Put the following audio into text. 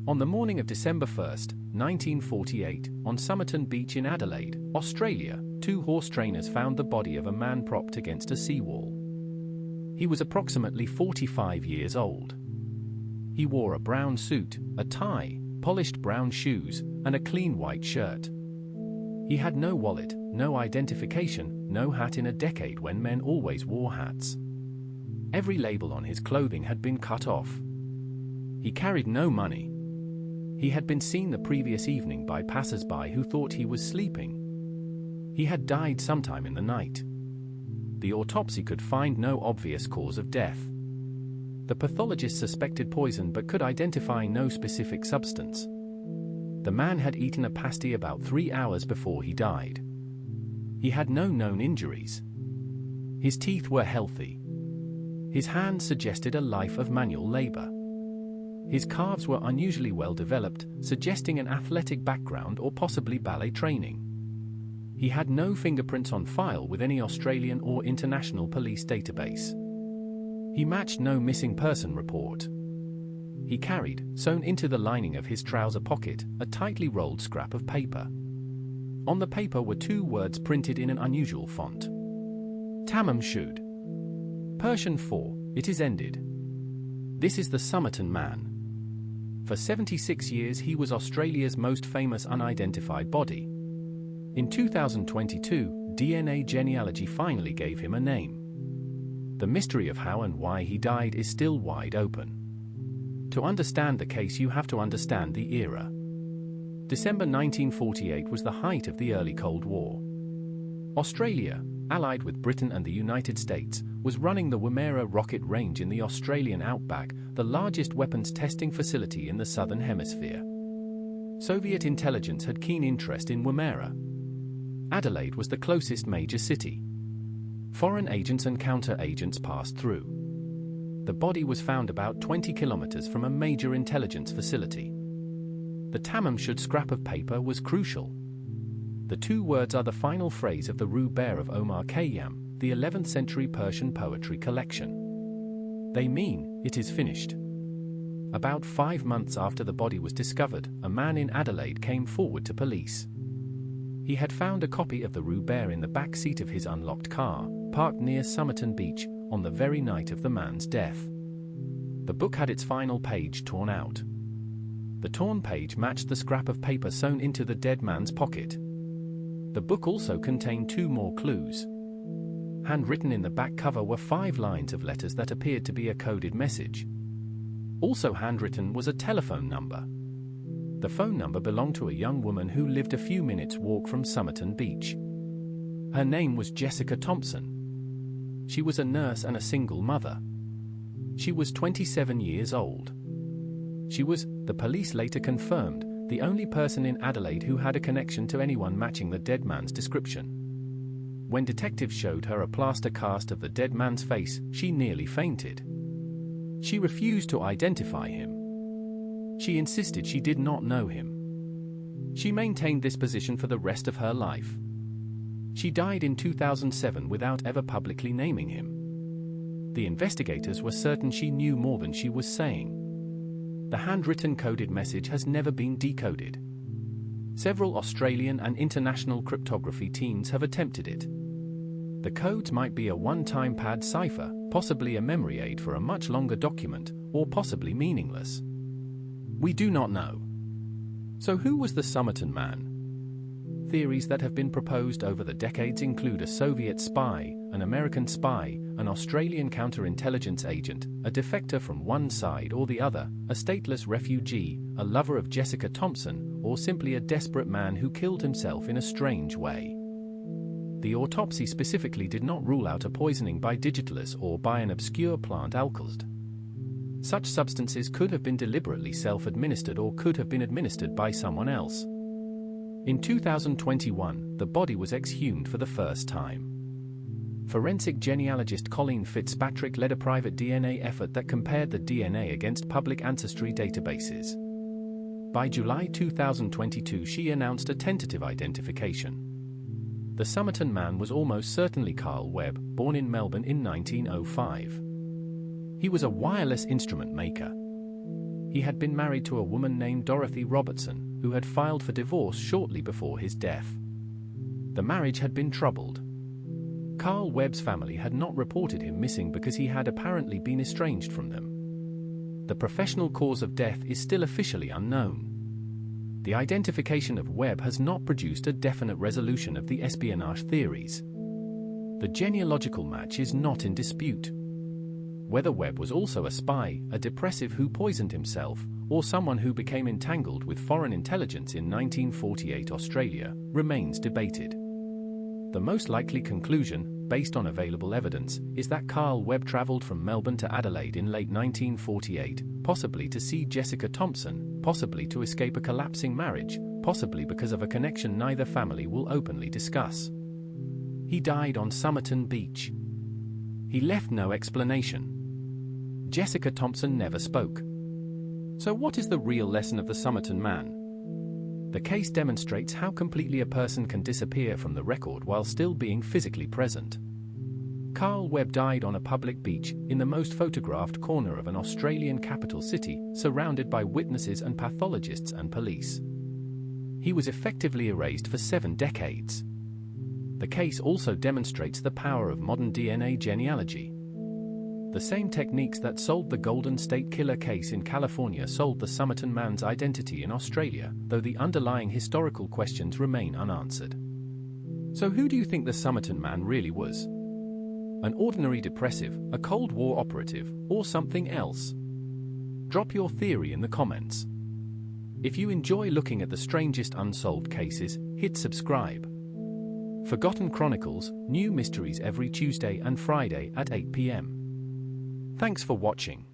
On the morning of December 1st, 1948, on Somerton Beach in Adelaide, Australia, two horse trainers found the body of a man propped against a seawall. He was approximately 45 years old. He wore a brown suit, a tie, polished brown shoes, and a clean white shirt. He had no wallet, no identification, no hat in a decade when men always wore hats. Every label on his clothing had been cut off. He carried no money. He had been seen the previous evening by passers-by who thought he was sleeping. He had died sometime in the night. The autopsy could find no obvious cause of death. The pathologist suspected poison but could identify no specific substance. The man had eaten a pasty about 3 hours before he died. He had no known injuries. His teeth were healthy. His hands suggested a life of manual labor. His calves were unusually well developed, suggesting an athletic background or possibly ballet training. He had no fingerprints on file with any Australian or international police database. He matched no missing person report. He carried, sewn into the lining of his trouser pocket, a tightly rolled scrap of paper. On the paper were 2 words printed in an unusual font. Tamam shud. Persian for, it is ended. This is the Somerton man. For 76 years he was Australia's most famous unidentified body. In 2022, DNA genealogy finally gave him a name. The mystery of how and why he died is still wide open. To understand the case you have to understand the era. December 1948 was the height of the early Cold War. Australia, allied with Britain and the United States, was running the Woomera rocket range in the Australian outback, the largest weapons testing facility in the Southern Hemisphere. Soviet intelligence had keen interest in Woomera. Adelaide was the closest major city. Foreign agents and counter-agents passed through. The body was found about 20 kilometers from a major intelligence facility. The Tamam shud scrap of paper was crucial. The 2 words are the final phrase of the Rubaiyat of Omar Khayyam, the 11th century Persian poetry collection. They mean, it is finished. About 5 months after the body was discovered, a man in Adelaide came forward to police. He had found a copy of the Rubaiyat in the back seat of his unlocked car, parked near Somerton Beach, on the very night of the man's death. The book had its final page torn out. The torn page matched the scrap of paper sewn into the dead man's pocket. The book also contained 2 more clues. Handwritten in the back cover were 5 lines of letters that appeared to be a coded message. Also handwritten was a telephone number. The phone number belonged to a young woman who lived a few minutes' walk from Somerton Beach. Her name was Jessica Thompson. She was a nurse and a single mother. She was 27 years old. She was, the police later confirmed, the only person in Adelaide who had a connection to anyone matching the dead man's description. When detectives showed her a plaster cast of the dead man's face, she nearly fainted. She refused to identify him. She insisted she did not know him. She maintained this position for the rest of her life. She died in 2007 without ever publicly naming him. The investigators were certain she knew more than she was saying. The handwritten coded message has never been decoded. Several Australian and international cryptography teams have attempted it. The codes might be a one-time pad cipher, possibly a memory aid for a much longer document, or possibly meaningless. We do not know. So who was the Somerton man? Theories that have been proposed over the decades include a Soviet spy, an American spy, an Australian counterintelligence agent, a defector from one side or the other, a stateless refugee, a lover of Jessica Thompson, or simply a desperate man who killed himself in a strange way. The autopsy specifically did not rule out a poisoning by digitalis or by an obscure plant alkaloid. Such substances could have been deliberately self-administered or could have been administered by someone else. In 2021, the body was exhumed for the first time. Forensic genealogist Colleen Fitzpatrick led a private DNA effort that compared the DNA against public ancestry databases. By July 2022, she announced a tentative identification. The Somerton man was almost certainly Carl Webb, born in Melbourne in 1905. He was a wireless instrument maker. He had been married to a woman named Dorothy Robertson, who had filed for divorce shortly before his death. The marriage had been troubled. Carl Webb's family had not reported him missing because he had apparently been estranged from them. The professional cause of death is still officially unknown. The identification of Webb has not produced a definite resolution of the espionage theories. The genealogical match is not in dispute. Whether Webb was also a spy, a depressive who poisoned himself, or someone who became entangled with foreign intelligence in 1948 Australia, remains debated. The most likely conclusion, based on available evidence, is that Carl Webb travelled from Melbourne to Adelaide in late 1948, possibly to see Jessica Thompson, possibly to escape a collapsing marriage, possibly because of a connection neither family will openly discuss. He died on Somerton Beach. He left no explanation. Jessica Thompson never spoke. So what is the real lesson of the Somerton man? The case demonstrates how completely a person can disappear from the record while still being physically present. Carl Webb died on a public beach, in the most photographed corner of an Australian capital city, surrounded by witnesses and pathologists and police. He was effectively erased for 7 decades. The case also demonstrates the power of modern DNA genealogy. The same techniques that solved the Golden State Killer case in California solved the Somerton man's identity in Australia, though the underlying historical questions remain unanswered. So who do you think the Somerton man really was? An ordinary depressive, a Cold War operative, or something else? Drop your theory in the comments. If you enjoy looking at the strangest unsolved cases, hit subscribe. Forgotten Chronicles, new mysteries every Tuesday and Friday at 8 p.m. Thanks for watching.